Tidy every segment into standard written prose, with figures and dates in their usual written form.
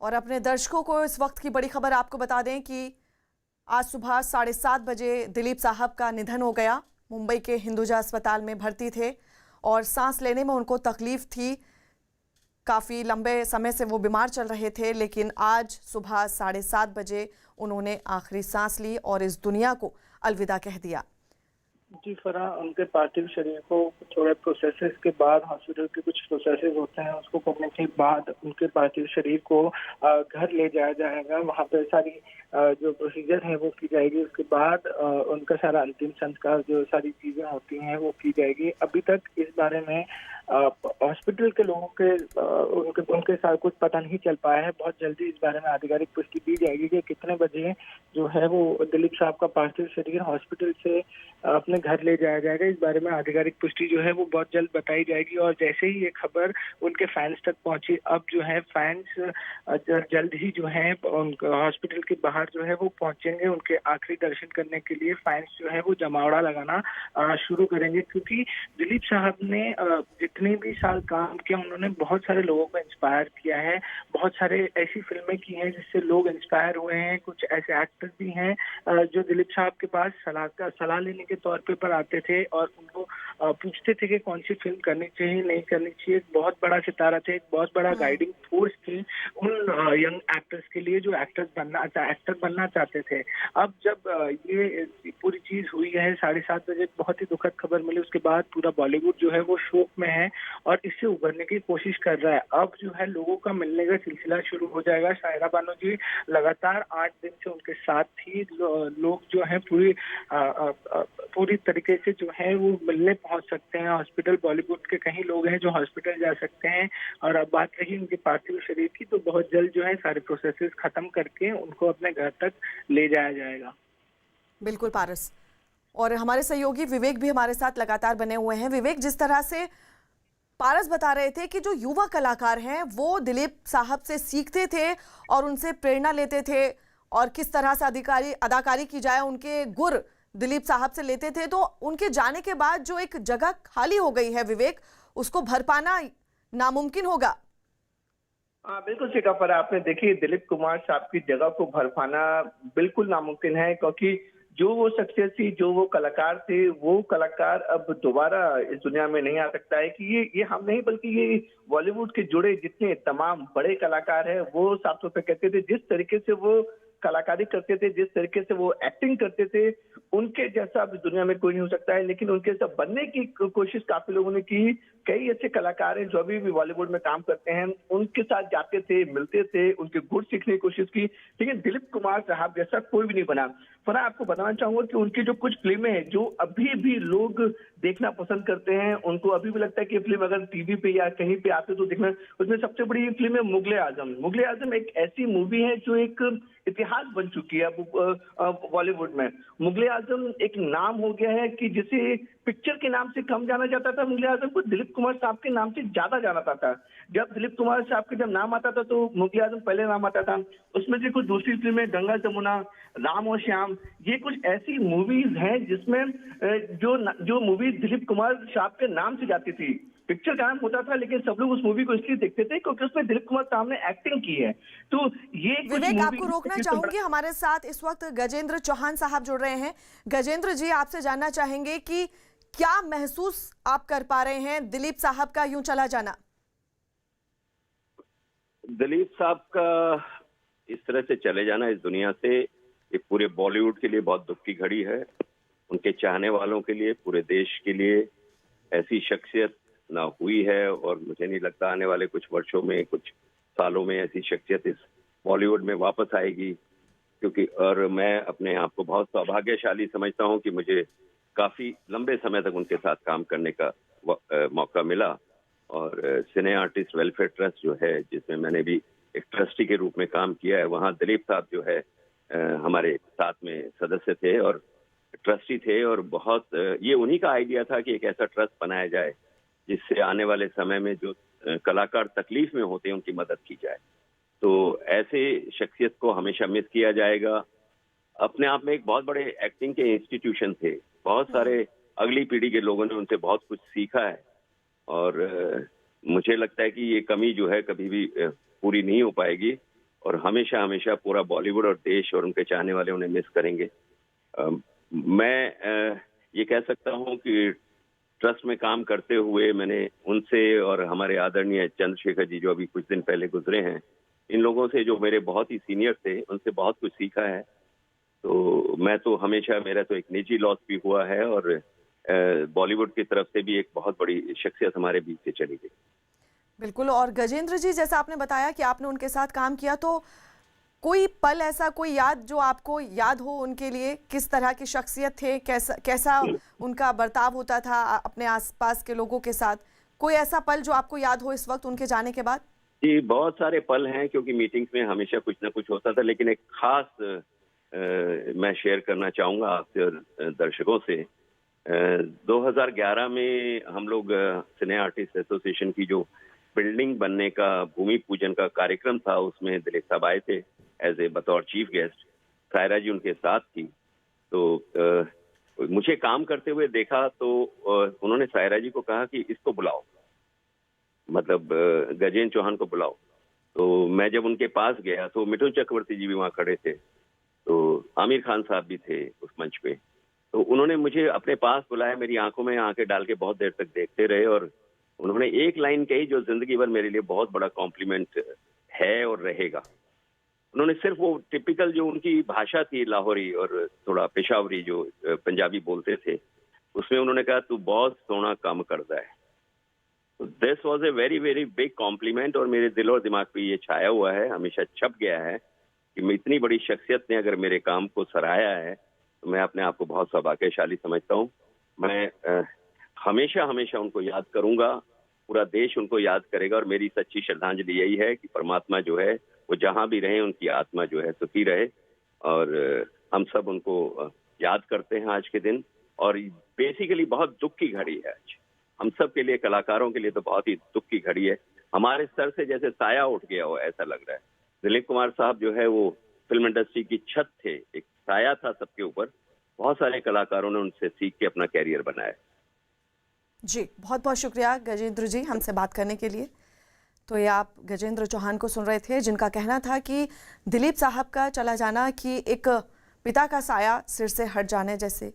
और अपने दर्शकों को इस वक्त की बड़ी खबर आपको बता दें कि आज सुबह 7:30 बजे दिलीप साहब का निधन हो गया। मुंबई के हिंदुजा अस्पताल में भर्ती थे और सांस लेने में उनको तकलीफ थी। काफ़ी लंबे समय से वो बीमार चल रहे थे, लेकिन आज सुबह 7:30 बजे उन्होंने आखिरी सांस ली और इस दुनिया को अलविदा कह दिया। जी फराह, उनके पार्थिव शरीर को थोड़े प्रोसेसेस के बाद, हॉस्पिटल के कुछ प्रोसेसेस होते हैं, उसको करने के बाद उनके पार्थिव शरीर को घर ले जाया जाएगा। वहाँ पे सारी जो प्रोसीजर है वो की जाएगी। उसके बाद उनका सारा अंतिम संस्कार, जो सारी चीजें होती हैं वो की जाएगी। अभी तक इस बारे में हॉस्पिटल के लोगों के उनके साथ कुछ पता नहीं चल पाया है। बहुत जल्दी इस बारे में आधिकारिक पुष्टि दी जाएगी कि कितने बजे जो है वो दिलीप साहब का पार्थिव शरीर हॉस्पिटल से अपने घर ले जाया जाएगा। इस बारे में आधिकारिक पुष्टि जो है वो बहुत जल्द बताई जाएगी। और जैसे ही ये खबर उनके फैंस तक पहुंची, अब जो है फैंस जल्द ही जो है हॉस्पिटल के बाहर जो है वो पहुंचेंगे। उनके आखिरी दर्शन करने के लिए फैंस जो है वो जमावड़ा लगाना शुरू करेंगे, क्योंकि दिलीप साहब ने जितने भी साल काम किया, उन्होंने बहुत सारे लोगों को इंस्पायर किया है। बहुत सारे ऐसी फिल्में की हैं जिससे लोग इंस्पायर हुए हैं। कुछ ऐसे एक्टर्स भी हैं जो दिलीप साहब के पास सलाह लेने के तौर पर आते थे और उनको पूछते थे कि कौन सी फिल्म करनी चाहिए, नहीं करनी चाहिए। एक बहुत बड़ा सितारा थे, एक बहुत बड़ा गाइडिंग फोर्स थे उन यंग एक्टर्स के लिए जो एक्टर बनना चाहते थे। अब जब ये पूरी चीज हुई है 7:30 बजे, बहुत ही दुखद खबर मिली, उसके बाद पूरा बॉलीवुड जो है वो शोक में है और इससे उभरने की कोशिश कर रहा है। अब जो है लोगों का मिलने का सिलसिला शुरू हो जाएगा। शायरा बानो जी लगातार 8 दिन से उनके साथ थी। लोग जो है पूरी तरीके से जो है वो मिलने पहुंच सकते हैं हॉस्पिटल। बॉलीवुड के कई लोग हैं जो हॉस्पिटल जा सकते हैं। और अब बात रही उनके पार्थिव शरीर की, तो बहुत जल्द जो है सारे प्रोसेसेस खत्म करके उनको अपने घर तक ले जाया जाएगा। बिल्कुल पारस, और हमारे सहयोगी विवेक भी हमारे साथ लगातार बने हुए हैं। विवेक, जिस तरह से पारस बता रहे थे कि जो युवा कलाकार हैं वो दिलीप साहब से सीखते थे और उनसे प्रेरणा लेते थे, और किस तरह से अदाकारी की जाए उनके गुर दिलीप साहब से लेते थे, तो उनके जाने के बाद जो एक जगह खाली हो गई है विवेक, उसको भर पाना नामुमकिन होगा। हाँ बिल्कुल शिखा, पर आपने देखिए दिलीप कुमार साहब की जगह को भर पाना बिल्कुल नामुमकिन है, क्योंकि जो वो शख्सियत थी, जो वो कलाकार थे, वो कलाकार अब दोबारा इस दुनिया में नहीं आ सकता है। कि ये हम नहीं, बल्कि ये बॉलीवुड के जुड़े जितने तमाम बड़े कलाकार हैं वो साफ तौर पे कहते थे, जिस तरीके से वो कलाकारी करते थे, जिस तरीके से वो एक्टिंग करते थे, उनके जैसा अब दुनिया में कोई नहीं हो सकता है। लेकिन उनके जैसा बनने की कोशिश काफी लोगों ने की। कई ऐसे कलाकार हैं जो अभी भी बॉलीवुड में काम करते हैं, उनके साथ जाते थे, मिलते थे, उनके गुण सीखने की कोशिश की, लेकिन दिलीप कुमार साहब जैसा कोई भी नहीं बना। फना, आपको बताना चाहूंगा कि उनकी जो कुछ फिल्में हैं जो अभी भी लोग देखना पसंद करते हैं, उनको अभी भी लगता है कि ये फिल्म अगर टीवी पे या कहीं पे आते तो देखना। उसमें सबसे बड़ी फिल्म है मुगले आजम। मुगले आजम एक ऐसी मूवी है जो एक इतिहास बन चुकी है बॉलीवुड में। मुगले आजम एक नाम हो गया है कि जिसे पिक्चर के नाम से कम जाना जाता था, मुगले आजम को दिलीप कुमार साहब के नाम से ज्यादा जाना जाता था। जब दिलीप कुमार साहब के जब नाम आता था तो मुगले आजम पहले नाम आता था। उसमें से कुछ दूसरी फिल्में, गंगा जमुना, राम और श्याम, ये कुछ ऐसी मूवीज हैं जिसमें जो मूवी दिलीप कुमार साहब के नाम से जाती थी। पिक्चर का नाम होता था, लेकिन सब लोग उस मूवी को इसलिए देखते थे क्योंकि उसमें दिलीप कुमार साहब ने एक्टिंग की है। तो ये कुछ विवेक, मूवी आपको रोकना चाहूंगी, हमारे साथ इस वक्त गजेंद्र चौहान साहब जुड़ रहे हैं। गजेंद्र जी, आपसे जानना चाहेंगे कि क्या महसूस आप कर पा रहे हैं दिलीप साहब का यूं चला जाना? दिलीप साहब का इस तरह से चले जाना इस दुनिया से, ये पूरे बॉलीवुड के लिए बहुत दुख की घड़ी है। उनके चाहने वालों के लिए, पूरे देश के लिए ऐसी शख्सियत ना हुई है, और मुझे नहीं लगता आने वाले कुछ वर्षों में, कुछ सालों में ऐसी शख्सियत इस बॉलीवुड में वापस आएगी। क्योंकि और मैं अपने आप को बहुत सौभाग्यशाली समझता हूं कि मुझे काफी लंबे समय तक उनके साथ काम करने का मौका मिला। और सिने आर्टिस्ट वेलफेयर ट्रस्ट जो है, जिसमें मैंने भी एक ट्रस्टी के रूप में काम किया है, वहाँ दिलीप साहब जो है हमारे साथ में सदस्य थे और ट्रस्टी थे। और बहुत ये उन्हीं का आइडिया था कि एक ऐसा ट्रस्ट बनाया जाए जिससे आने वाले समय में जो कलाकार तकलीफ में होते हैं उनकी मदद की जाए। तो ऐसे शख्सियत को हमेशा मिस किया जाएगा। अपने आप में एक बहुत बड़े एक्टिंग के इंस्टीट्यूशन थे, बहुत सारे अगली पीढ़ी के लोगों ने उनसे बहुत कुछ सीखा है। और मुझे लगता है कि ये कमी जो है कभी भी पूरी नहीं हो पाएगी। और हमेशा हमेशा पूरा बॉलीवुड और देश और उनके चाहने वाले उन्हें मिस करेंगे। मैं ये कह सकता हूँ कि ट्रस्ट में काम करते हुए मैंने उनसे और हमारे आदरणीय चंद्रशेखर जी जो अभी कुछ दिन पहले गुजरे हैं, इन लोगों से जो मेरे बहुत ही सीनियर थे, उनसे बहुत कुछ सीखा है। तो मैं तो हमेशा, मेरा तो एक निजी लॉस भी हुआ है और बॉलीवुड की तरफ से भी एक बहुत बड़ी शख्सियत हमारे बीच से चली गई। बिल्कुल। और गजेंद्र जी, जैसा आपने बताया कि आपने उनके साथ काम किया, तो कोई पल ऐसा, कोई याद जो आपको याद हो उनके लिए? किस तरह की शख्सियत थे, कैसा उनका बर्ताव होता था अपने आसपास के लोगों के साथ? कोई ऐसा पल जो आपको याद हो इस वक्त उनके जाने के बाद? जी, बहुत सारे पल हैं क्योंकि मीटिंग्स में हमेशा कुछ ना कुछ होता था, लेकिन एक खास मैं शेयर करना चाहूँगा आपसे और दर्शकों से। 2011 में हम लोग सिने आर्टिस्ट एसोसिएशन की जो बिल्डिंग बनने का भूमि पूजन का कार्यक्रम था, उसमें दिलीप साहब आए थे एज ए बतौर चीफ गेस्ट। सायरा जी उनके साथ थी। तो मुझे काम करते हुए देखा तो उन्होंने सायरा जी को कहा कि इसको बुलाओ, मतलब गजेंद्र चौहान को बुलाओ। तो मैं जब उनके पास गया तो मिठुन चक्रवर्ती जी भी वहाँ खड़े थे, तो आमिर खान साहब भी थे उस मंच पे। तो उन्होंने मुझे अपने पास बुलाया, मेरी आंखों में आंखें डाल के बहुत देर तक देखते रहे और उन्होंने एक लाइन कही जो जिंदगी भर मेरे लिए बहुत बड़ा कॉम्प्लीमेंट है और रहेगा। उन्होंने सिर्फ वो टिपिकल जो उनकी भाषा थी लाहौरी और थोड़ा पेशावरी जो पंजाबी बोलते थे, उसमें उन्होंने कहा तू बहुत सोना काम करता है। तो this was a very very big complement और मेरे दिल और दिमाग पे ये छाया हुआ है, हमेशा छप गया है कि मैं इतनी बड़ी शख्सियत ने अगर मेरे काम को सराहा है तो मैं अपने आप को बहुत सौभाग्यशाली समझता हूँ। मैं हमेशा हमेशा उनको याद करूंगा, पूरा देश उनको याद करेगा और मेरी सच्ची श्रद्धांजलि यही है कि परमात्मा जो है वो जहां भी रहे, उनकी आत्मा जो है सुखी रहे। और हम सब उनको याद करते हैं आज के दिन। और बेसिकली बहुत दुख की घड़ी है आज हम सब के लिए, कलाकारों के लिए तो बहुत ही दुख की घड़ी है। हमारे सर से जैसे साया उठ गया हो ऐसा लग रहा है। दिलीप कुमार साहब जो है वो फिल्म इंडस्ट्री की छत थे, एक साया था सबके ऊपर। बहुत सारे कलाकारों ने उनसे सीख के अपना कैरियर बनाया। जी, बहुत बहुत शुक्रिया गजेंद्र जी हमसे बात करने के लिए। तो ये आप गजेंद्र चौहान को सुन रहे थे, जिनका कहना था कि दिलीप साहब का चला जाना कि एक पिता का साया सिर से हट जाने जैसे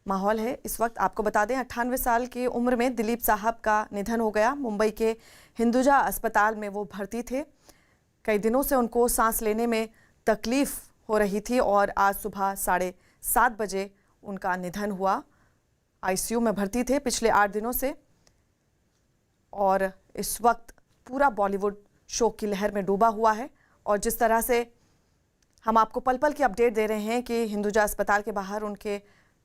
माहौल है इस वक्त। आपको बता दें 98 साल की उम्र में दिलीप साहब का निधन हो गया। मुंबई के हिंदुजा अस्पताल में वो भर्ती थे। कई दिनों से उनको सांस लेने में तकलीफ हो रही थी और आज सुबह 7:30 बजे उनका निधन हुआ। आईसीयू में भर्ती थे पिछले 8 दिनों से और इस वक्त पूरा बॉलीवुड शोक की लहर में डूबा हुआ है। और जिस तरह से हम आपको पल पल की अपडेट दे रहे हैं कि हिंदुजा अस्पताल के बाहर उनके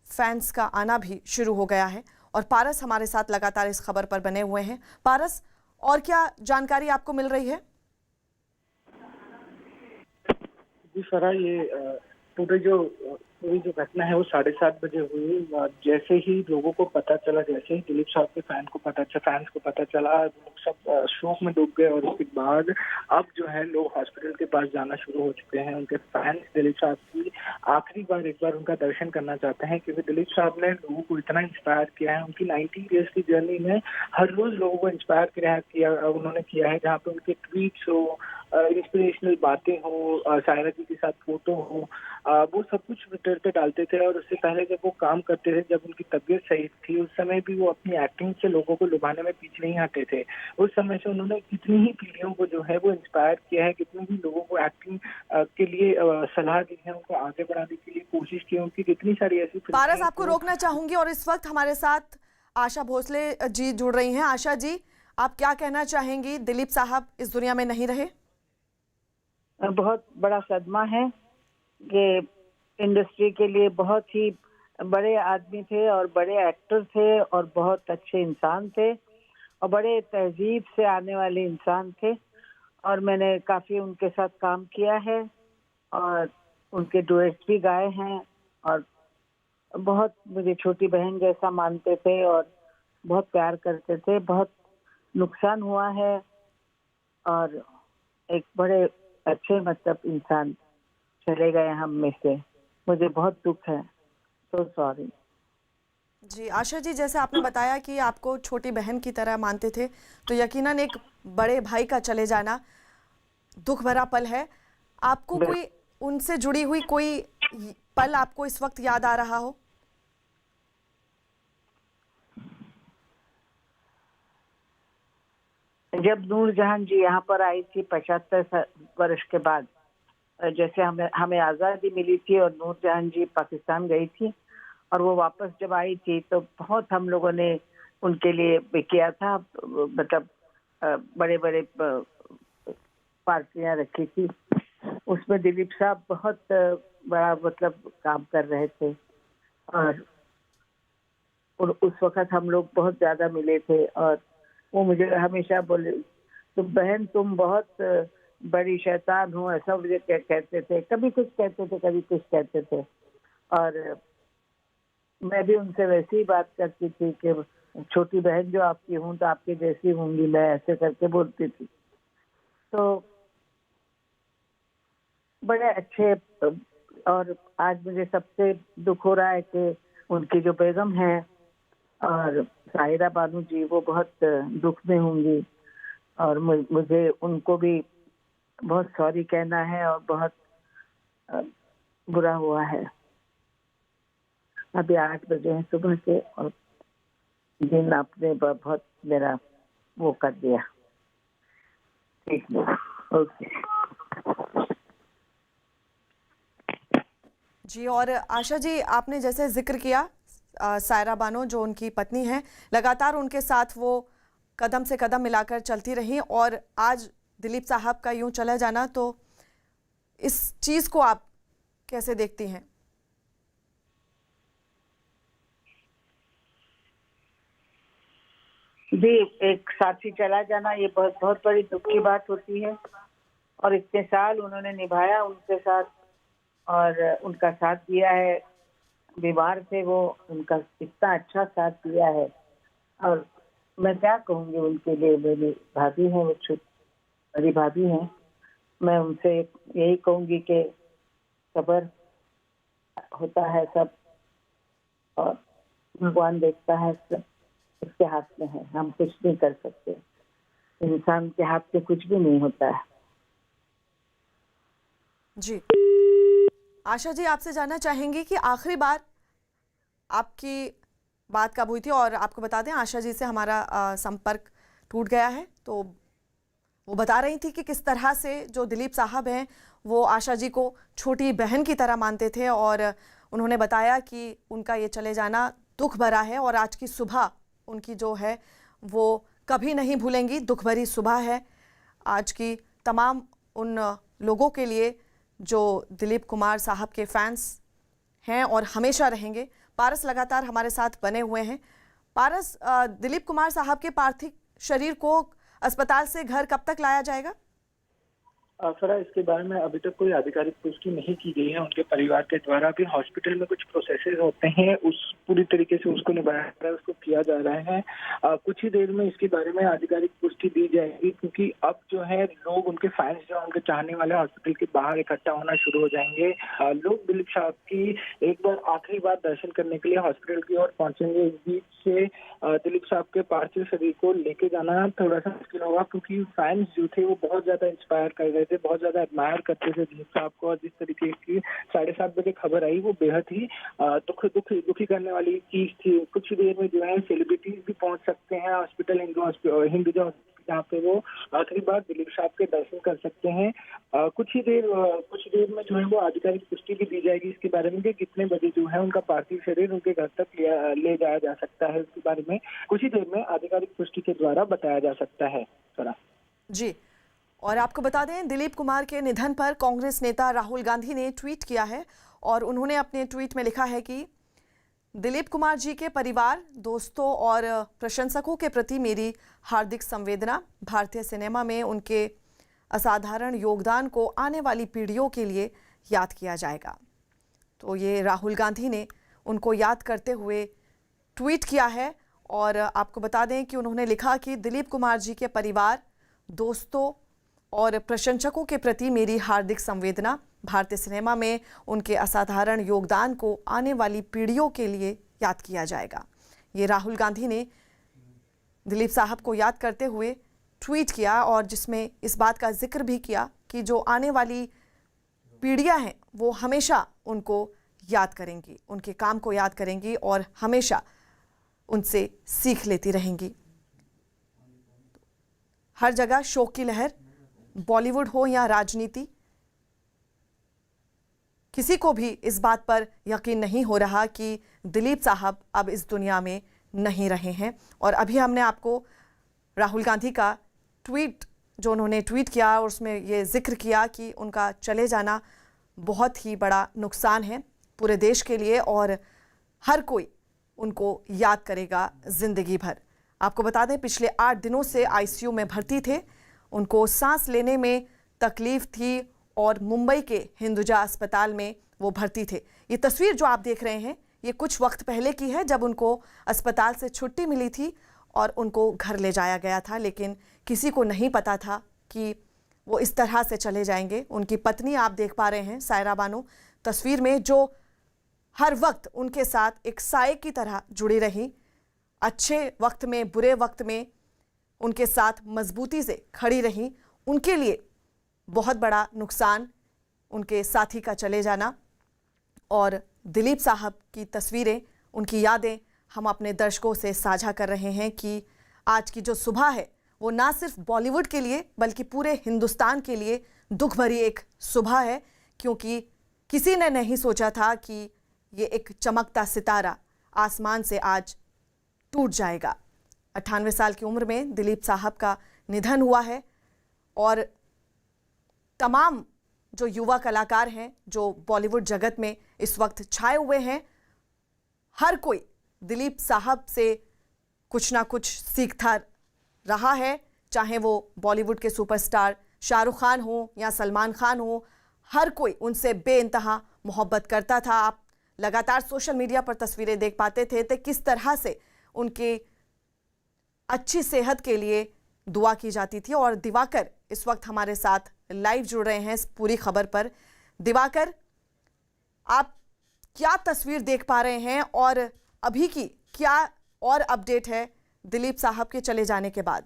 फैंस का आना भी शुरू हो गया है। और पारस हमारे साथ लगातार इस खबर पर बने हुए हैं। पारस, और क्या जानकारी आपको मिल रही है? जी फरा, ये पूरी जो घटना है वो 7:30 बजे हुई। जैसे ही लोगों को पता चला, जैसे ही दिलीप साहब के फैंस को पता चला, लोग सब शोक में डूब गए। और उसके बाद अब जो है लोग हॉस्पिटल के पास जाना शुरू हो चुके हैं। उनके फैंस दिलीप साहब की आखिरी बार एक बार उनका दर्शन करना चाहते हैं, क्योंकि दिलीप साहब ने लोगों को इतना इंस्पायर किया है। उनकी 90 ईयर्स की जर्नी में हर रोज लोगों को इंस्पायर उन्होंने किया है। जहाँ पे उनके ट्वीट्स हो, इंस्पिरेशनल बातें हो, सायरा जी के साथ फोटो हो, वो सब कुछ ट्विटर पे डालते थे। और उससे पहले जब वो काम करते थे, जब उनकी तबीयत सही थी, उस समय भी वो अपनी एक्टिंग से लोगों को लुभाने में पीछे नहीं हटे थे। उस समय से उन्होंने कितनी ही पीढ़ियों को जो है वो इंस्पायर किया है, कितने ही लोगों को एक्टिंग के लिए सलाह दी है, उनको आगे बढ़ाने के लिए कोशिश की है। उनकी कितनी सारी ऐसी पारस, आपको रोकना चाहूंगी और इस वक्त हमारे साथ आशा भोसले जी जुड़ रही हैं। आशा जी, आप क्या कहना चाहेंगी? दिलीप साहब इस दुनिया में नहीं रहे। बहुत बड़ा सदमा है। ये इंडस्ट्री के लिए बहुत ही बड़े आदमी थे और बड़े एक्टर थे और बहुत अच्छे इंसान थे और बड़े तहजीब से आने वाले इंसान थे। और मैंने काफ़ी उनके साथ काम किया है और उनके डुएट्स भी गाए हैं और बहुत मुझे छोटी बहन जैसा मानते थे और बहुत प्यार करते थे। बहुत नुकसान हुआ है और एक बड़े अच्छे इंसान चले गए हम में से। मुझे बहुत दुख है। So sorry. जी आशा जी, जैसे आपने बताया कि आपको छोटी बहन की तरह मानते थे, तो यकीनन एक बड़े भाई का चले जाना दुख भरा पल है। आपको कोई उनसे जुड़ी हुई कोई पल आपको इस वक्त याद आ रहा हो? जब नूरजहां जी यहाँ पर आई थी 75 वर्ष के बाद, जैसे हमें आज़ादी मिली थी और नूरजहां जी पाकिस्तान गई थी और वो वापस जब आई थी तो बहुत हम लोगों ने उनके लिए किया था, मतलब बड़े बड़े पार्टियां रखी थी। उसमें दिलीप साहब बहुत बड़ा मतलब काम कर रहे थे और उस वक्त हम लोग बहुत ज्यादा मिले थे और वो मुझे हमेशा बोले तो बहन तुम बहुत बड़ी शैतान हो, ऐसा मुझे कहते थे। कभी कुछ कहते थे, कभी कुछ कहते थे और मैं भी उनसे वैसे ही बात करती थी कि छोटी बहन जो आपकी हूँ तो आपकी जैसी होंगी, मैं ऐसे करके बोलती थी। तो बड़े अच्छे। और आज मुझे सबसे दुख हो रहा है कि उनकी जो बेगम है और साहिरा बानू जी, वो बहुत दुख में होंगी और मुझे उनको भी बहुत सॉरी कहना है और बहुत बुरा हुआ है। अभी 8 बजे हैं सुबह के और दिन आपने बहुत मेरा वो कर दिया। ठीक है, ओके जी। और आशा जी, आपने जैसे जिक्र किया सायरा बानो जो उनकी पत्नी हैं, लगातार उनके साथ वो कदम से कदम मिलाकर चलती रही और आज दिलीप साहब का यूं चला जाना, तो इस चीज़ को आप कैसे देखती हैं? जी, एक साथी चला जाना ये बहुत बहुत बड़ी दुख की बात होती है और इतने साल उन्होंने निभाया उनके साथ और उनका साथ दिया है। बीमार थे वो, उनका इतना अच्छा साथ दिया है और मैं क्या कहूँगी उनके लिए। मेरी भाभी है, वो बड़ी भाभी हैं, मैं उनसे यही कहूँगी कि सब्र होता है सब और भगवान देखता है सब, उसके हाथ में है, हम कुछ नहीं कर सकते। इंसान के हाथ में कुछ भी नहीं होता है। जी आशा जी, आपसे जानना चाहेंगे कि आखिरी बार आपकी बात कब हुई थी? और आपको बता दें, आशा जी से हमारा संपर्क टूट गया है, तो वो बता रही थी कि किस तरह से जो दिलीप साहब हैं वो आशा जी को छोटी बहन की तरह मानते थे और उन्होंने बताया कि उनका ये चले जाना दुख भरा है और आज की सुबह उनकी जो है वो कभी नहीं भूलेंगी। दुख भरी सुबह है आज की तमाम उन लोगों के लिए जो दिलीप कुमार साहब के फैंस हैं और हमेशा रहेंगे। पारस लगातार हमारे साथ बने हुए हैं। पारस, दिलीप कुमार साहब के पार्थिव शरीर को अस्पताल से घर कब तक लाया जाएगा? फरा, इसके बारे में अभी तक कोई आधिकारिक पुष्टि नहीं की गई है उनके परिवार के द्वारा। भी हॉस्पिटल में कुछ प्रोसेसेस होते हैं, उस पूरी तरीके से उसको निभाया जा रहा है, उसको किया जा रहा है। कुछ ही देर में इसके बारे में आधिकारिक पुष्टि दी जाएगी, क्योंकि अब जो है लोग, उनके फैंस जो उनके चाहने वाले हॉस्पिटल के बाहर इकट्ठा होना शुरू हो जाएंगे। लोग दिलीप साहब की एक बार आखिरी बार दर्शन करने के लिए हॉस्पिटल की ओर पहुंचेंगे। इस बीच से दिलीप साहब के पार्थिव शरीर को लेके जाना थोड़ा सा मुश्किल होगा, क्योंकि फैंस जो थे वो बहुत ज्यादा इंस्पायर कर रहे थे, बहुत ज्यादा एडमायर करते थे दिलीप साहब को। और जिस तरीके की 7:30 बजे खबर आई वो बेहद ही दुखी करने वाली चीज थी। कुछ ही देर में जो है सेलिब्रिटीज भी पहुंच सकते हैं हॉस्पिटल, हिंदुजा, जहाँ पे वो आखिरी बार दिलीप साहब के दर्शन कर सकते हैं। कुछ देर में जो है वो आधिकारिक पुष्टि भी दी जाएगी इसके बारे में कि कितने बजे जो है उनका पार्थिव शरीर उनके घर तक ले जाया जा सकता है। इसके बारे में कुछ ही देर में आधिकारिक पुष्टि के द्वारा बताया जा सकता है। जी, और आपको बता दें, दिलीप कुमार के निधन पर कांग्रेस नेता राहुल गांधी ने ट्वीट किया है और उन्होंने अपने ट्वीट में लिखा है कि दिलीप कुमार जी के परिवार, दोस्तों और प्रशंसकों के प्रति मेरी हार्दिक संवेदना। भारतीय सिनेमा में उनके असाधारण योगदान को आने वाली पीढ़ियों के लिए याद किया जाएगा। तो ये राहुल गांधी ने उनको याद करते हुए ट्वीट किया है और आपको बता दें कि उन्होंने लिखा कि दिलीप कुमार जी के परिवार, दोस्तों और प्रशंसकों के प्रति मेरी हार्दिक संवेदना। भारतीय सिनेमा में उनके असाधारण योगदान को आने वाली पीढ़ियों के लिए याद किया जाएगा। ये राहुल गांधी ने दिलीप साहब को याद करते हुए ट्वीट किया और जिसमें इस बात का जिक्र भी किया कि जो आने वाली पीढ़ियां हैं वो हमेशा उनको याद करेंगी, उनके काम को याद करेंगी और हमेशा उनसे सीख लेती रहेंगी। हर जगह शोक की लहर, बॉलीवुड हो या राजनीति, किसी को भी इस बात पर यकीन नहीं हो रहा कि दिलीप साहब अब इस दुनिया में नहीं रहे हैं। और अभी हमने आपको राहुल गांधी का ट्वीट, जो उन्होंने ट्वीट किया और उसमें ये जिक्र किया कि उनका चले जाना बहुत ही बड़ा नुकसान है पूरे देश के लिए और हर कोई उनको याद करेगा जिंदगी भर। आपको बता दें, पिछले 8 दिनों से आईसीयू में भर्ती थे, उनको सांस लेने में तकलीफ थी और मुंबई के हिंदुजा अस्पताल में वो भर्ती थे। ये तस्वीर जो आप देख रहे हैं ये कुछ वक्त पहले की है, जब उनको अस्पताल से छुट्टी मिली थी और उनको घर ले जाया गया था, लेकिन किसी को नहीं पता था कि वो इस तरह से चले जाएंगे। उनकी पत्नी आप देख पा रहे हैं, सायरा बानो, तस्वीर में, जो हर वक्त उनके साथ एक साए की तरह जुड़ी रही, अच्छे वक्त में बुरे वक्त में उनके साथ मजबूती से खड़ी रही। उनके लिए बहुत बड़ा नुकसान उनके साथी का चले जाना। और दिलीप साहब की तस्वीरें, उनकी यादें हम अपने दर्शकों से साझा कर रहे हैं कि आज की जो सुबह है वो ना सिर्फ बॉलीवुड के लिए बल्कि पूरे हिंदुस्तान के लिए दुख भरी एक सुबह है, क्योंकि किसी ने नहीं सोचा था कि ये एक चमकता सितारा आसमान से आज टूट जाएगा। 98 साल की उम्र में दिलीप साहब का निधन हुआ है और तमाम जो युवा कलाकार हैं जो बॉलीवुड जगत में इस वक्त छाए हुए हैं, हर कोई दिलीप साहब से कुछ ना कुछ सीखता रहा है, चाहे वो बॉलीवुड के सुपरस्टार शाहरुख खान हो या सलमान खान हो, हर कोई उनसे बेइंतहा मोहब्बत करता था। आप लगातार सोशल मीडिया पर तस्वीरें देख पाते थे तो किस तरह से उनकी अच्छी सेहत के लिए दुआ की जाती थी। और दिवाकर इस वक्त हमारे साथ लाइव जुड़ रहे हैं इस पूरी खबर पर। दिवाकर, आप क्या तस्वीर देख पा रहे हैं और अभी की क्या और अपडेट है दिलीप साहब के चले जाने के बाद?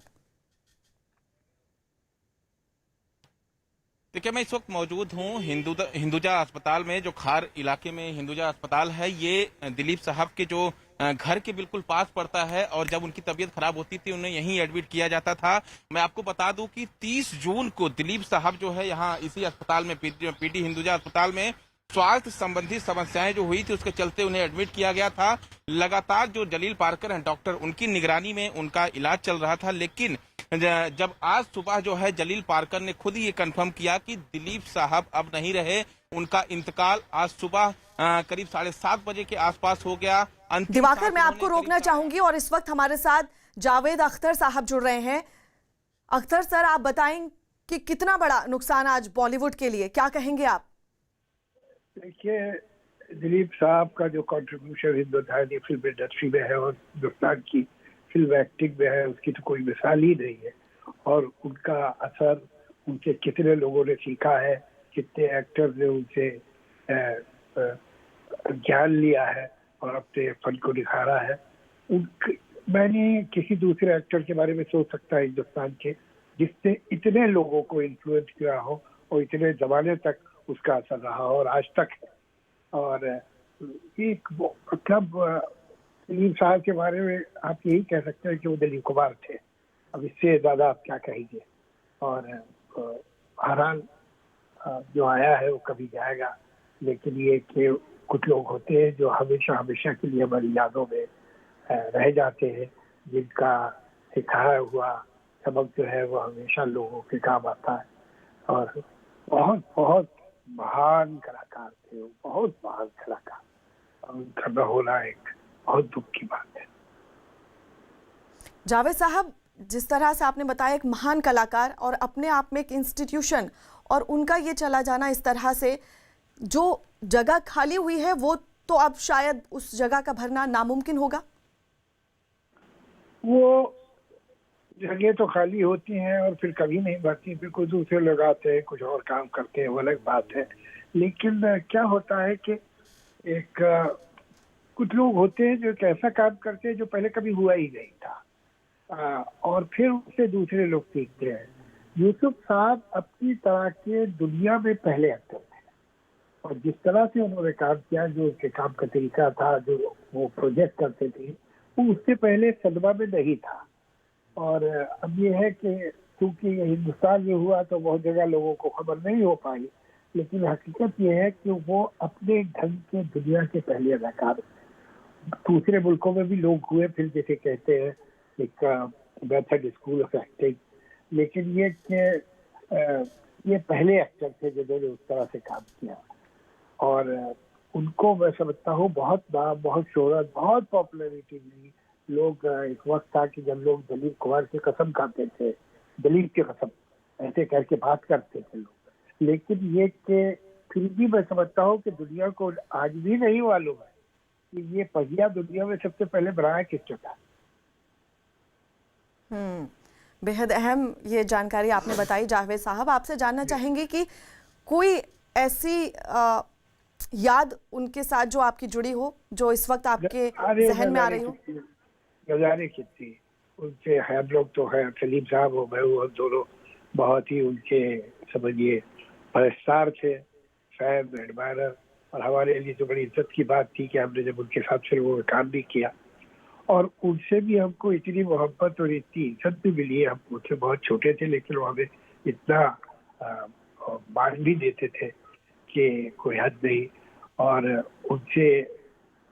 देखिए, मैं इस वक्त मौजूद हूँ हिंदुजा अस्पताल में, जो खार इलाके में हिंदुजा अस्पताल है। ये दिलीप साहब के जो घर के बिल्कुल पास पड़ता है और जब उनकी तबीयत खराब होती थी उन्हें यहीं एडमिट किया जाता था। मैं आपको बता दूं कि 30 जून को दिलीप साहब जो है यहाँ इसी अस्पताल में, पीडी हिंदुजा अस्पताल में स्वास्थ्य संबंधी समस्याएं जो हुई थी उसके चलते उन्हें एडमिट किया गया था। लगातार जो जलील पारकर हैं डॉक्टर, उनकी निगरानी में उनका इलाज चल रहा था। लेकिन जब आज सुबह जो है जलील पारकर ने खुद ये कंफर्म किया कि दिलीप साहब अब नहीं रहे, उनका इंतकाल आज सुबह करीब 7:30 बजे के आसपास हो गया। दिवाकर, मैं आपको रोकना चाहूंगी और इस वक्त हमारे साथ जावेद अख्तर साहब जुड़ रहे हैं। अख्तर सर, आप बताएं कि कितना बड़ा नुकसान आज बॉलीवुड के लिए, क्या कहेंगे आप? देखिए, दिलीप साहब का जो कंट्रीब्यूशन हिंदुस्तानी फिल्म इंडस्ट्री में है और हिंदुस्तान की फिल्म एक्टिंग में है, उसकी तो कोई मिसाल ही नहीं है। और उनका असर उनसे कितने लोगों ने सीखा है, कितने एक्टर्स ने उनसे ज्ञान लिया है और अपने फन को निखारा है। मैंने किसी दूसरे एक्टर के बारे में सोच सकता है हिंदुस्तान के, जिसने इतने लोगों को इन्फ्लुएंस किया हो और इतने जमाने तक उसका असर रहा और आज तक है। और एक मतलब दिलीप साहब के बारे में आप यही कह सकते हैं कि वो दिलीप कुमार थे, अब इससे ज्यादा आप क्या कहेंगे। और बहरहाल जो आया है वो कभी जाएगा, लेकिन ये कि कुछ लोग होते हैं जो हमेशा हमेशा के लिए हमारी यादों में रह जाते हैं, जिनका सिखाया हुआ सबक जो है वो हमेशा लोगों के काम आता है। और बहुत बहुत महान कलाकार थे वो, बहुत महान कलाकार, और उनका न होना एक बहुत दुख की बात है। जावेद साहब, जिस तरह से आपने बताया, एक महान कलाकार और अपने आप में एक इंस्टीट्यूशन, और उनका ये चला जाना इस तरह से, जो जगह खाली हुई है वो तो अब शायद उस जगह का भरना नामुमकिन होगा। वो जगह तो खाली होती हैं और फिर कभी नहीं भरती, फिर कुछ दूसरे लोग आते हैं, कुछ और काम करते हैं, वो अलग बात है। लेकिन क्या होता है कि एक कुछ लोग होते हैं जो एक ऐसा काम करते हैं जो पहले कभी हुआ ही नहीं था, और फिर उससे दूसरे लोग सीखते हैं। यूसुफ साहब अपनी तरह के दुनिया में पहले एक्टर थे। और जिस तरह से उन्होंने काम किया, जो उनके काम का तरीका था, जो वो प्रोजेक्ट करते थे, वो उससे पहले सदमा में नहीं था। और अब ये है कि क्योंकि हिंदुस्तान में हुआ तो बहुत जगह लोगों को खबर नहीं हो पाई, लेकिन हकीकत ये है कि वो अपने ढंग के दुनिया के पहले अदाकार। दूसरे मुल्कों में भी लोग हुए, फिर जैसे कहते हैं एक मेथड स्कूल ऑफ एक्टिंग, लेकिन ये पहले एक्टर थे जिन्होंने उस तरह से काम किया। और उनको मैं समझता हूँ बहुत नाम, बहुत शोहरत, बहुत पॉपुलैरिटी मिली। लोग एक वक्त था कि जब लोग दिलीप कुमार की कसम खाते थे, दिलीप की कसम ऐसे करके बात करते थे लोग, लेकिन ये कि फिर भी मैं समझता हूँ कि दुनिया को आज भी नहीं मालूम है कि ये पहिया दुनिया में सबसे पहले बनाया किसने था। बेहद अहम ये जानकारी आपने बताई जावेद साहब। आपसे जानना चाहेंगे कि कोई ऐसी याद उनके साथ जो आपकी जुड़ी हो, जो इस वक्त आपके जहन में आ रही हो? नजारे की थी उनसे। हम लोग तो है, सलीम साहब हो, मैं हूँ, दोनों बहुत ही उनके समझिए परस्तार थे, फैन, एडमायरर। और हमारे लिए तो बड़ी इज्जत की बात थी कि हमने जब उनके साथ फिल्मों में काम भी किया, और उनसे भी हमको इतनी मोहब्बत और इतनी इज्जत भी मिली है। हम उनसे बहुत छोटे थे, लेकिन वो हमें इतना मान भी देते थे कि कोई हद नहीं। और उनसे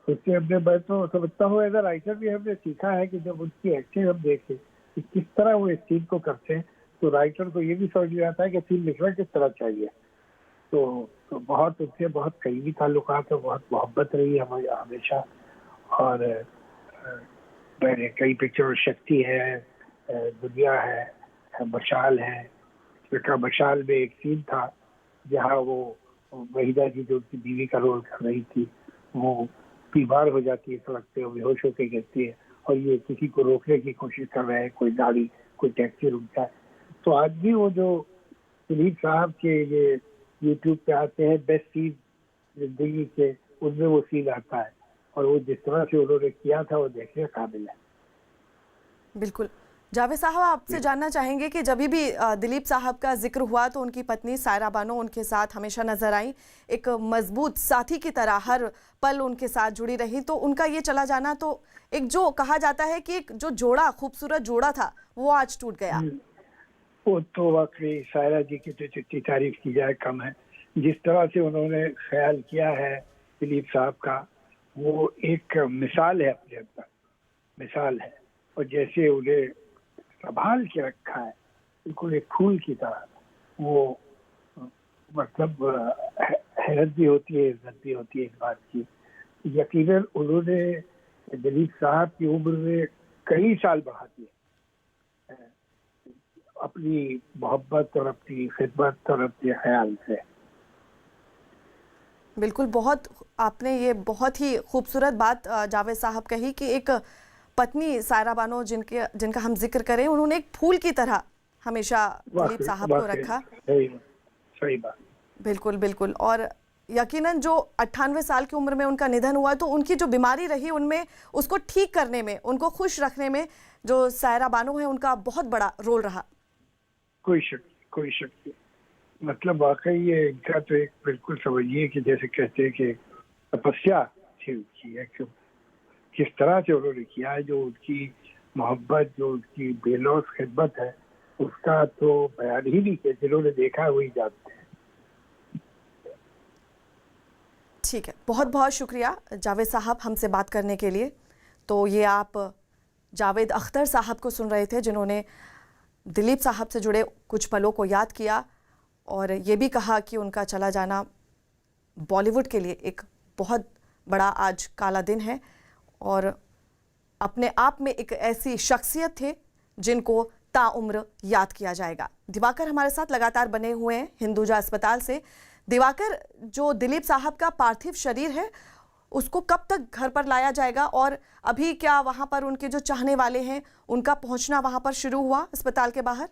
हमने, मैं तो समझता हूँ एज अ राइटर भी हमने सीखा है कि जब उनकी एक्टिंग हम देखें कि किस तरह वो इस सीन को करते हैं, तो राइटर को ये भी समझ में आता है कि सीन लिखना किस तरह चाहिए। तो बहुत उनसे बहुत करीबी ताल्लुकात और बहुत मोहब्बत रही हमारी हमेशा। और मैंने कई पिक्चर, शक्ति है, दुनिया है, मशाल है। मशाल में एक सीन था जहाँ वो वहीदा जी जो उनकी बीवी का रोल कर रही थी, वो बीमार हो जाती है सड़क पे, वो बेहोश होकर गिरती है, और ये किसी को रोकने की कोशिश कर रहे हैं, कोई गाड़ी, कोई टैक्सी रुकता है। तो आज भी वो जो दिलीप साहब के ये यूट्यूब पे आते हैं बेस्ट सीन जिंदगी के, उनमें वो सीन आता है, और वो जिस तरह से उन्होंने किया था वो देखने काबिल है। बिल्कुल। जावेद साहब, आपसे जानना चाहेंगे कि जब भी दिलीप साहब का जिक्र हुआ तो उनकी पत्नी सायरा बानो उनके साथ हमेशा नजर आई, एक मजबूत साथी की तरह हर पल उनके साथ जुड़ी रही। तो उनका ये चला जाना, तो एक जो कहा जाता है कि एक जो जोड़ा, खूबसूरत जोड़ा था, वो आज टूट गया। वो तो वाकई सायरा जी की तो जितनी तारीफ की जाए कम है। जिस तरह से उन्होंने ख्याल किया है दिलीप साहब का, वो एक मिसाल है, अपने अंदर मिसाल है। और जैसे उन्हें संभाल के रखा है, बिल्कुल एक फूल की तरह, वो मतलब हैरत भी होती है, इज्जत भी होती है इस बात की। यकीनन उन्होंने दिलीप साहब की उम्र में कई साल बढ़ा दिए अपनी मोहब्बत और अपनी खिदमत और अपने ख्याल से। बिल्कुल, बहुत आपने ये बहुत ही खूबसूरत बात जावेद साहब कही कि एक पत्नी सायरा बानो जिनका हम जिक्र करें, उन्होंने एक फूल की तरह हमेशा दिलीप साहब को रखा। सही बात। बिल्कुल बिल्कुल। और यकीनन जो 98 साल की उम्र में उनका निधन हुआ, तो उनकी जो बीमारी रही उनमें, उसको ठीक करने में, उनको खुश रखने में जो सायरा बानो है उनका बहुत बड़ा रोल रहा। कोई शक नहीं। मतलब वाकई ये इनका तो एक बिल्कुल समझिए कि जैसे कहते हैं कि तपस्या थी उनकी, एक किस तरह से उन्होंने किया है। जो उनकी मोहब्बत, जो उनकी बेलौस खिदमत है, उसका तो बयान ही नहीं है। जिन्होंने देखा है वही जानते हैं। ठीक है, बहुत बहुत शुक्रिया जावेद साहब हमसे बात करने के लिए। तो ये आप जावेद अख्तर साहब को सुन रहे थे, जिन्होंने दिलीप साहब से जुड़े कुछ पलों को याद किया, और ये भी कहा कि उनका चला जाना बॉलीवुड के लिए एक बहुत बड़ा आज काला दिन है, और अपने आप में एक ऐसी शख्सियत थे जिनको ताउम्र याद किया जाएगा। दिवाकर हमारे साथ लगातार बने हुए हैं हिंदुजा अस्पताल से। दिवाकर, जो दिलीप साहब का पार्थिव शरीर है उसको कब तक घर पर लाया जाएगा, और अभी क्या वहां पर उनके जो चाहने वाले हैं उनका पहुंचना वहां पर शुरू हुआ अस्पताल के बाहर?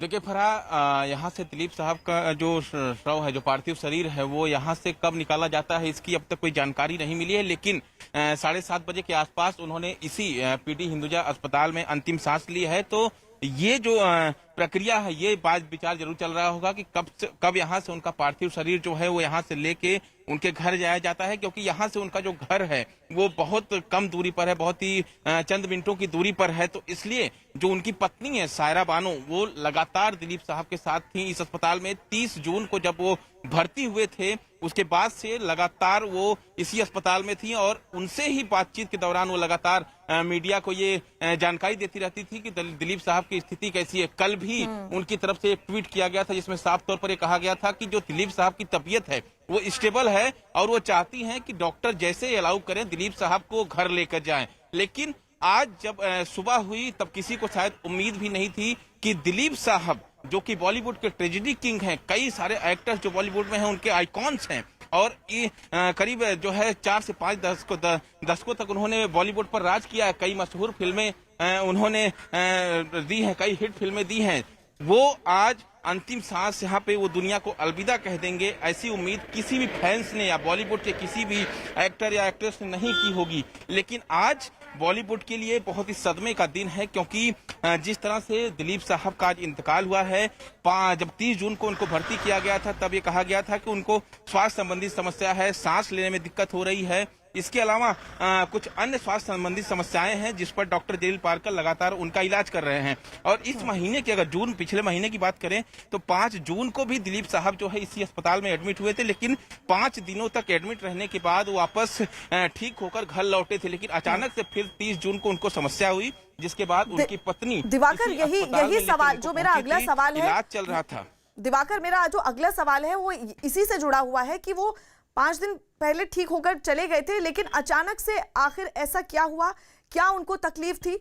देखिए फरहा, यहाँ से दिलीप साहब का जो शव है, जो पार्थिव शरीर है, वो यहाँ से कब निकाला जाता है इसकी अब तक कोई जानकारी नहीं मिली है। लेकिन 7:30 बजे के आसपास उन्होंने इसी पीडी हिंदुजा अस्पताल में अंतिम सांस ली है। तो ये जो प्रक्रिया है, ये बात विचार जरूर चल रहा होगा कि कब यहाँ से उनका पार्थिव शरीर जो है वो यहाँ से लेके उनके घर जाया जाता है, क्योंकि यहाँ से उनका जो घर है वो बहुत कम दूरी पर है, बहुत ही चंद मिनटों की दूरी पर है। तो इसलिए जो उनकी पत्नी है सायरा बानो, वो लगातार दिलीप साहब के साथ थी इस अस्पताल में। 30 जून को जब वो भर्ती हुए थे उसके बाद से लगातार वो इसी अस्पताल में थी और उनसे ही बातचीत के दौरान वो लगातार मीडिया को ये जानकारी देती रहती थी कि दिलीप साहब की स्थिति कैसी है। कल भी उनकी तरफ से एक ट्वीट किया गया था जिसमें साफ तौर पर ये कहा गया था कि जो दिलीप साहब की तबीयत है वो स्टेबल है और वो चाहती हैं कि डॉक्टर जैसे अलाउ करें दिलीप साहब को घर लेकर जाएं। लेकिन आज जब सुबह हुई तब किसी को शायद उम्मीद भी नहीं थी कि दिलीप साहब, जो कि बॉलीवुड के ट्रेजेडी किंग हैं, कई सारे एक्टर्स जो बॉलीवुड में हैं उनके आइकॉन्स हैं और ये करीब जो है 4 से 5 दशकों तक उन्होंने बॉलीवुड पर राज किया है। कई मशहूर फिल्में उन्होंने दी हैं, कई हिट फिल्में दी हैं। वो आज अंतिम सांस यहाँ पे वो दुनिया को अलविदा कह देंगे, ऐसी उम्मीद किसी भी फैंस ने या बॉलीवुड के किसी भी एक्टर या एक्ट्रेस ने नहीं की होगी। लेकिन आज बॉलीवुड के लिए बहुत ही सदमे का दिन है, क्योंकि जिस तरह से दिलीप साहब का आज इंतकाल हुआ है, जब 30 जून को उनको भर्ती किया गया था तब ये कहा गया था कि उनको स्वास्थ्य संबंधी समस्या है, सांस लेने में दिक्कत हो रही है। इसके अलावा कुछ अन्य स्वास्थ्य संबंधी समस्याएं हैं जिस पर डॉक्टर जलील पारकर लगातार उनका इलाज कर रहे हैं। और इस महीने की अगर पिछले महीने की बात करें तो 5 जून को भी दिलीप साहब जो है इसी अस्पताल में एडमिट हुए थे, लेकिन 5 दिनों तक एडमिट रहने के बाद वापस ठीक होकर घर लौटे थे। लेकिन अचानक से फिर 30 जून को उनको समस्या हुई, जिसके बाद उनकी पत्नी दिवाकर, यही सवाल जो मेरा अगला सवाल है, इलाज चल रहा था। दिवाकर, मेरा जो अगला सवाल है वो इसी से जुड़ा हुआ है कि वो 5 दिन पहले ठीक होकर चले गए थे, लेकिन अचानक से आखिर ऐसा क्या हुआ? क्या उनको तकलीफ थी?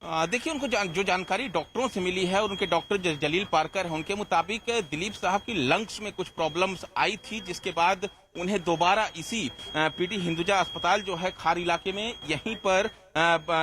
देखिए, उनको जो जानकारी डॉक्टरों से मिली है और उनके डॉक्टर जलील पारकर हैं, उनके मुताबिक दिलीप साहब की लंग्स में कुछ प्रॉब्लम्स आई थी, जिसके बाद उन्हें दोबारा इसी पीडी हिंदुजा अस्पताल जो है खार इलाके में यहीं पर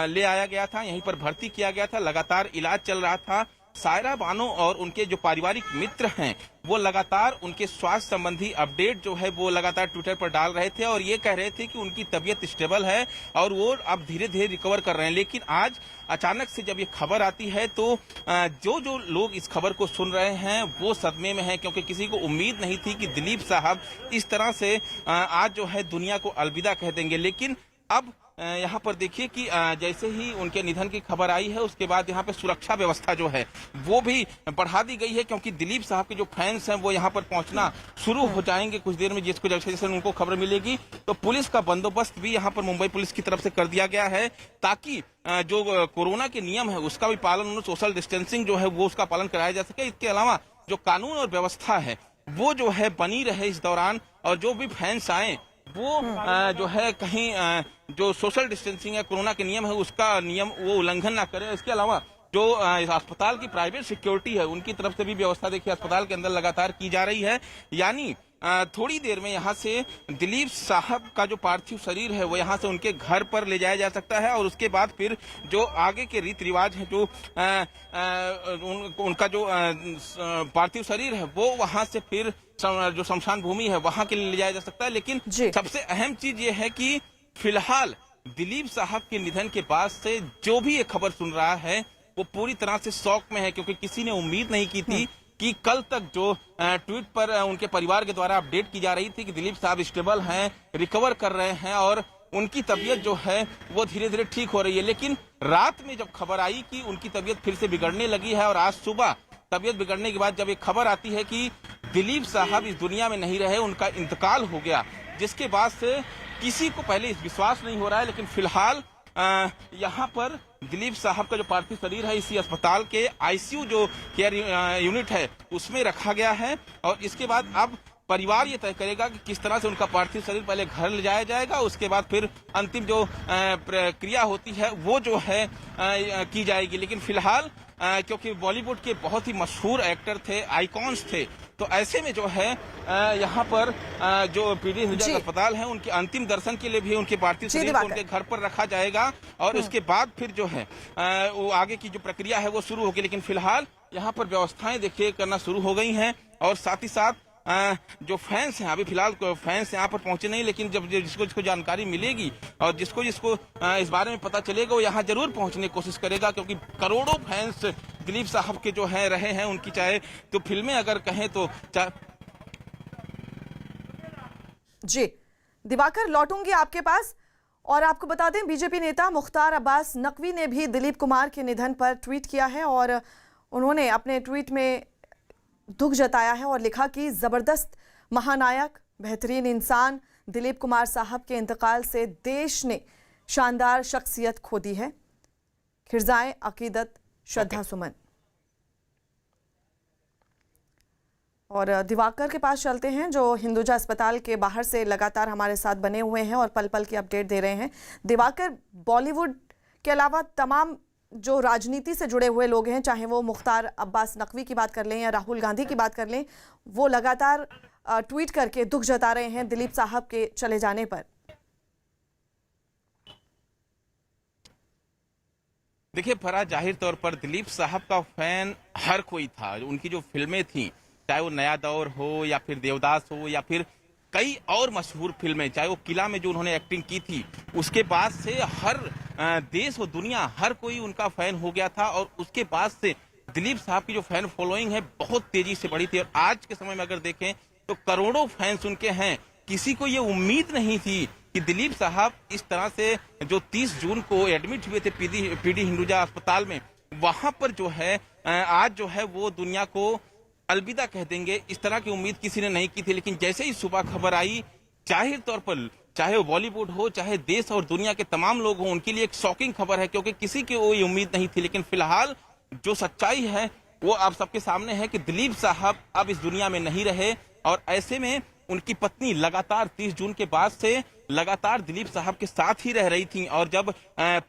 ले आया गया था, यहीं पर भर्ती किया गया था। लगातार इलाज चल रहा था। सायरा बानो और उनके जो पारिवारिक मित्र हैं वो लगातार उनके स्वास्थ्य संबंधी अपडेट जो है वो लगातार ट्विटर पर डाल रहे थे और ये कह रहे थे कि उनकी तबीयत स्टेबल है और वो अब धीरे धीरे रिकवर कर रहे हैं। लेकिन आज अचानक से जब ये खबर आती है तो जो लोग इस खबर को सुन रहे हैं वो सदमे में हैं, क्योंकि किसी को उम्मीद नहीं थी कि दिलीप साहब इस तरह से आज जो है दुनिया को अलविदा कह देंगे। लेकिन अब यहाँ पर देखिए कि जैसे ही उनके निधन की खबर आई है उसके बाद यहाँ पे सुरक्षा व्यवस्था जो है वो भी बढ़ा दी गई है, क्योंकि दिलीप साहब के जो फैंस हैं वो यहाँ पर पहुंचना शुरू हो जाएंगे कुछ देर में। जिसको जैसे उनको खबर मिलेगी तो पुलिस का बंदोबस्त भी यहाँ पर मुंबई पुलिस की तरफ से कर दिया गया है, ताकि जो कोरोना के नियम है उसका भी पालन, सोशल डिस्टेंसिंग जो है वो उसका पालन कराया जा सके। इसके अलावा जो कानून और व्यवस्था है वो जो है बनी रहे इस दौरान, और जो भी फैंस आए वो जो है कहीं जो सोशल डिस्टेंसिंग है, कोरोना के नियम है उसका नियम वो उल्लंघन ना करे। इसके अलावा जो अस्पताल की प्राइवेट सिक्योरिटी है उनकी तरफ से भी व्यवस्था देखिए अस्पताल के अंदर लगातार की जा रही है। यानी थोड़ी देर में यहाँ से दिलीप साहब का जो पार्थिव शरीर है वो यहाँ से उनके घर पर ले जाया जा सकता है और उसके बाद फिर जो आगे के रीति रिवाज है, जो उनका जो पार्थिव शरीर है वो वहाँ से फिर जो शमशान भूमि है वहाँ के लिए ले जाया जा सकता है। लेकिन सबसे अहम चीज ये है कि फिलहाल दिलीप साहब के निधन के बाद से जो भी ये खबर सुन रहा है वो पूरी तरह से शौक में है, क्योंकि किसी ने उम्मीद नहीं की थी कि कल तक जो ट्वीट पर उनके परिवार के द्वारा अपडेट की जा रही थी कि दिलीप साहब स्टेबल हैं, रिकवर कर रहे हैं और उनकी तबीयत जो है वो धीरे धीरे ठीक हो रही है। लेकिन रात में जब खबर आई कि उनकी तबीयत फिर से बिगड़ने लगी है और आज सुबह तबीयत बिगड़ने के बाद जब एक खबर आती है कि दिलीप साहब इस दुनिया में नहीं रहे, उनका इंतकाल हो गया, जिसके बाद से किसी को पहले विश्वास नहीं हो रहा है। लेकिन फिलहाल यहाँ पर दिलीप साहब का जो पार्थिव शरीर है इसी अस्पताल के आईसीयू जो केयर यूनिट है उसमें रखा गया है और इसके बाद अब परिवार ये तय करेगा कि किस तरह से उनका पार्थिव शरीर पहले घर ले जाया जाएगा, उसके बाद फिर अंतिम जो प्रक्रिया होती है वो जो है की जाएगी। लेकिन फिलहाल क्योंकि बॉलीवुड के बहुत ही मशहूर एक्टर थे, आइकॉन्स थे, तो ऐसे में जो है यहाँ पर जो पीडी हिंदुजा अस्पताल है उनके अंतिम दर्शन के लिए भी उनके पार्थिव शरीर को उनके घर पर रखा जाएगा और उसके बाद फिर जो है वो आगे की जो प्रक्रिया है वो शुरू होगी। लेकिन फिलहाल यहाँ पर व्यवस्थाएं देखिए करना शुरू हो गई हैं और साथ ही साथ जो फैंस हैं, अभी फिलहाल फैंस यहाँ पर पहुंचे नहीं, लेकिन जब जिसको जानकारी मिलेगी और जिसको इस बारे में पता चलेगा वो यहाँ जरूर पहुंचने की कोशिश करेगा, क्योंकि करोड़ों फैंस दिलीप साहब के जो हैं रहे हैं उनकी, चाहे तो फिल्में अगर कहें तो जी दिवाकर, लौटूंगी आपके पास और आपको बता दें बीजेपी नेता मुख्तार अब्बास नकवी ने भी दिलीप कुमार के निधन पर ट्वीट किया है और उन्होंने अपने ट्वीट में दुख जताया है और लिखा कि जबरदस्त महानायक, बेहतरीन इंसान दिलीप कुमार साहब के इंतकाल से देश ने शानदार शख्सियत खो दी है। खिरजाएं अकीदत, श्रद्धा सुमन। और दिवाकर के पास चलते हैं जो हिंदुजा अस्पताल के बाहर से लगातार हमारे साथ बने हुए हैं और पल पल की अपडेट दे रहे हैं। दिवाकर, बॉलीवुड के अलावा तमाम जो राजनीति से जुड़े हुए लोग हैं, चाहे वो मुख्तार अब्बास नकवी की बात कर लें या राहुल गांधी की बात कर लें, वो लगातार ट्वीट करके दुख जता रहे हैं दिलीप साहब के चले जाने पर। देखिए फराज, जाहिर तौर पर दिलीप साहब का फैन हर कोई था। उनकी जो फिल्में थी, चाहे वो नया दौर हो या फिर देवदास हो या फिर कई और मशहूर फिल्में, चाहे वो किला में जो उन्होंने एक्टिंग की थी, उसके बाद से हर देश और दुनिया हर कोई उनका फैन हो गया था और उसके बाद से दिलीप साहब की जो फैन फॉलोइंग है बहुत तेजी से बढ़ी थी। और आज के समय में अगर देखें तो करोड़ों फैंस उनके हैं। किसी को ये उम्मीद नहीं थी कि दिलीप साहब इस तरह से जो 30 जून को एडमिट हुए थे पीडी हिंदुजा अस्पताल में, वहां पर जो है आज जो है वो दुनिया को अलविदा कह देंगे, इस तरह की उम्मीद किसी ने नहीं की थी। लेकिन जैसे ही सुबह खबर आई, जाहिर तौर पर चाहे वो बॉलीवुड हो, चाहे देश और दुनिया के तमाम लोग हों, उनके लिए एक शॉकिंग खबर है, क्योंकि किसी की वो उम्मीद नहीं थी। लेकिन फिलहाल जो सच्चाई है वो आप सबके सामने है कि दिलीप साहब अब इस दुनिया में नहीं रहे और ऐसे में उनकी पत्नी लगातार 30 जून के बाद से लगातार दिलीप साहब के साथ ही रह रही थी। और जब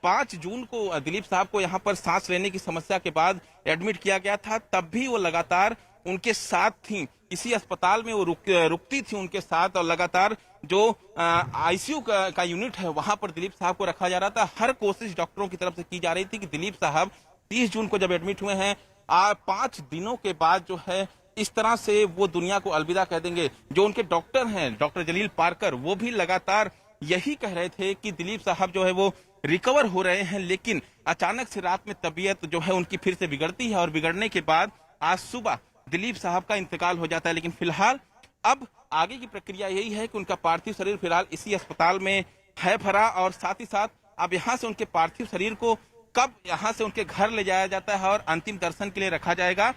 5 जून को दिलीप साहब को यहाँ पर सांस लेने की समस्या के बाद एडमिट किया गया था, तब भी वो लगातार उनके साथ थी। इसी अस्पताल में वो रुकती थी उनके साथ और लगातार जो आईसीयू का यूनिट है वहां पर दिलीप साहब को रखा जा रहा था। हर कोशिश डॉक्टरों की तरफ से की जा रही थी कि दिलीप साहब 30 जून को जब एडमिट हुए हैं, 5 दिनों के बाद जो है इस तरह से वो दुनिया को अलविदा कह देंगे। जो उनके डॉक्टर हैं, डॉक्टर जलील पारकर, वो भी लगातार यही कह रहे थे कि दिलीप साहब जो है वो रिकवर हो रहे हैं। लेकिन अचानक से रात में तबीयत जो है उनकी फिर से बिगड़ती है और बिगड़ने के बाद आज सुबह दिलीप साहब का इंतकाल हो जाता है। लेकिन फिलहाल अब आगे की प्रक्रिया यही है कि उनका पार्थिव शरीर फिलहाल इसी अस्पताल में है भरा और साथ ही साथ अब यहाँ से उनके पार्थिव शरीर को कब यहाँ से उनके घर ले जाया जाता है और अंतिम दर्शन के लिए रखा जाएगा,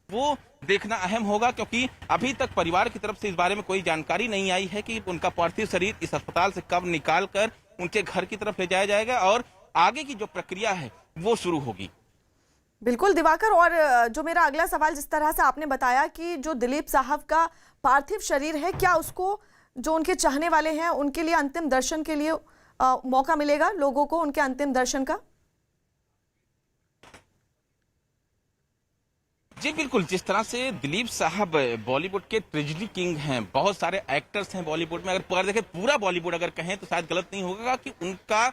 वो देखना अहम होगा, क्योंकि अभी तक परिवार की तरफ से इस बारे में कोई जानकारी नहीं आई है कि उनका पार्थिव शरीर इस अस्पताल से कब निकाल कर उनके घर की तरफ ले जाया जाएगा और आगे की जो प्रक्रिया है वो शुरू होगी। बिल्कुल दिवाकर, और जो मेरा अगला सवाल, जिस तरह से आपने बताया कि जो दिलीप साहब का पार्थिव शरीर है, क्या उसको जो उनके चाहने वाले हैं उनके लिए अंतिम दर्शन के लिए मौका मिलेगा लोगों को उनके अंतिम दर्शन का? जी बिल्कुल, जिस तरह से दिलीप साहब बॉलीवुड के ट्रेजेडी किंग हैं, बहुत सारे एक्टर्स हैं बॉलीवुड में, अगर देखें पूरा बॉलीवुड अगर कहें तो शायद गलत नहीं होगा कि उनका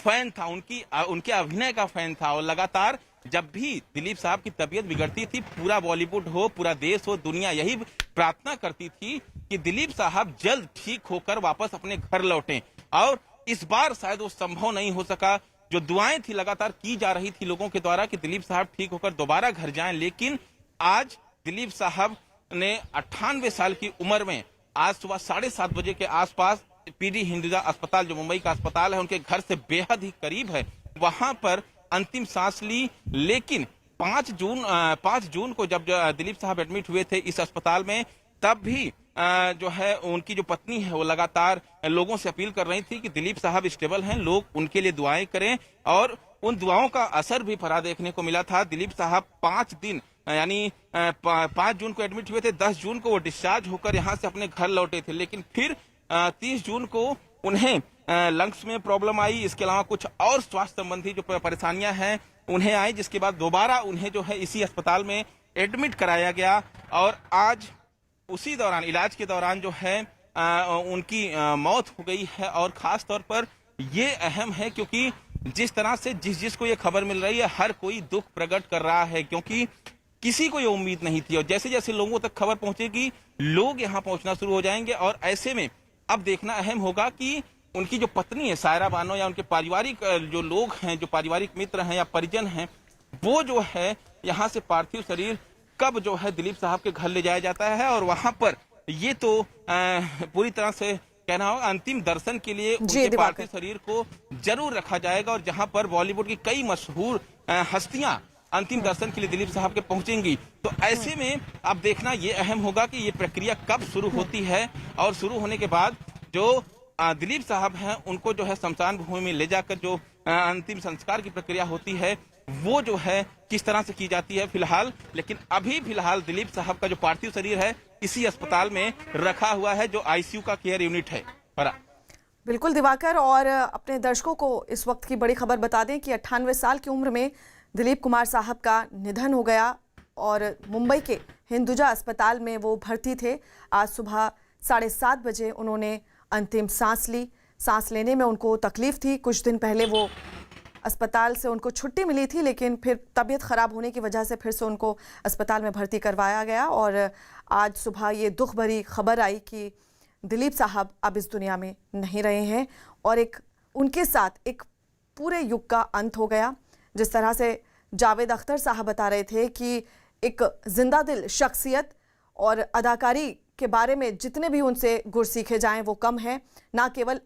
फैन था, उनके अभिनय का फैन था और लगातार जब भी दिलीप साहब की तबीयत बिगड़ती थी, पूरा बॉलीवुड हो, पूरा देश हो, दुनिया यही प्रार्थना करती थी कि दिलीप साहब जल्द ठीक होकर वापस अपने घर लौटें। और इस बार शायद वो संभव नहीं हो सका। जो दुआएं थी लगातार की जा रही थी लोगों के द्वारा कि दिलीप साहब ठीक होकर दोबारा घर जाएं, लेकिन आज दिलीप साहब ने 98 साल की उम्र में आज सुबह 7:30 बजे के आसपास पीडी हिंदुजा अस्पताल, जो मुंबई का अस्पताल है, उनके घर से बेहद ही करीब है, वहां पर अंतिम सांस ली। लेकिन 5 जून को जब दिलीप साहब एडमिट हुए थे इस अस्पताल में, तब भी जो है उनकी जो पत्नी है वो लगातार लोगों से अपील कर रही थी कि दिलीप साहब स्टेबल हैं, लोग उनके लिए दुआएं करें। और उन दुआओं का असर भी भरा देखने को मिला था। दिलीप साहब 5 दिन यानी 5 जून को एडमिट हुए थे, 10 जून को वो डिस्चार्ज होकर यहाँ से अपने घर लौटे थे। लेकिन फिर 30 जून को उन्हें लंग्स में प्रॉब्लम आई, इसके अलावा कुछ और स्वास्थ्य संबंधी जो परेशानियां हैं उन्हें आई, जिसके बाद दोबारा उन्हें जो है इसी अस्पताल में एडमिट कराया गया। और आज उसी दौरान इलाज के दौरान जो है उनकी मौत हो गई है। और खास तौर पर ये अहम है क्योंकि जिस तरह से जिसको ये खबर मिल रही है, हर कोई दुख प्रकट कर रहा है क्योंकि किसी को ये उम्मीद नहीं थी। और जैसे जैसे लोगों तक खबर पहुंचेगी, लोग यहाँ पहुंचना शुरू हो जाएंगे। और ऐसे में अब देखना अहम होगा कि उनकी जो पत्नी है सायरा बानो या उनके पारिवारिक जो लोग हैं, जो पारिवारिक मित्र हैं या परिजन हैं, वो जो है यहाँ से पार्थिव शरीर कब जो है दिलीप साहब के घर ले जाया जाता है। और वहां पर ये तो पूरी तरह से कहना होगा अंतिम दर्शन के लिए उनके पार्थिव शरीर को जरूर रखा जाएगा। और जहां पर बॉलीवुड की कई मशहूर हस्तियां अंतिम दर्शन के लिए दिलीप साहब के पहुंचेंगी, तो ऐसे में अब देखना ये अहम होगा कि ये प्रक्रिया कब शुरू होती है। और शुरू होने के बाद जो दिलीप साहब हैं उनको जो है शमशान भूमि में ले जाकर जो अंतिम संस्कार की प्रक्रिया होती है वो जो है किस तरह से की जाती है फिलहाल। लेकिन अभी फिलहाल दिलीप साहब का जो पार्थिव शरीर है इसी अस्पताल में रखा हुआ है जो आईसीयू का केयर यूनिट है। बिल्कुल दिवाकर, और अपने दर्शकों को इस वक्त की बड़ी खबर बता दें कि 98 साल की उम्र में दिलीप कुमार साहब का निधन हो गया और मुंबई के हिंदुजा अस्पताल में वो भर्ती थे। आज सुबह 7:30 बजे उन्होंने अंतिम सांस ली। सांस लेने में उनको तकलीफ थी। कुछ दिन पहले वो अस्पताल से उनको छुट्टी मिली थी, लेकिन फिर तबीयत खराब होने की वजह से फिर से उनको अस्पताल में भर्ती करवाया गया। और आज सुबह ये दुख भरी खबर आई कि दिलीप साहब अब इस दुनिया में नहीं रहे हैं और एक उनके साथ एक पूरे युग का अंत हो गया। जिस तरह से जावेद अख्तर साहब बता रहे थे कि एक जिंदा दिल शख्सियत और अदाकारी के बारे में जितने भी उनसे गुर सीखे जाएं वो कम है। ना केवल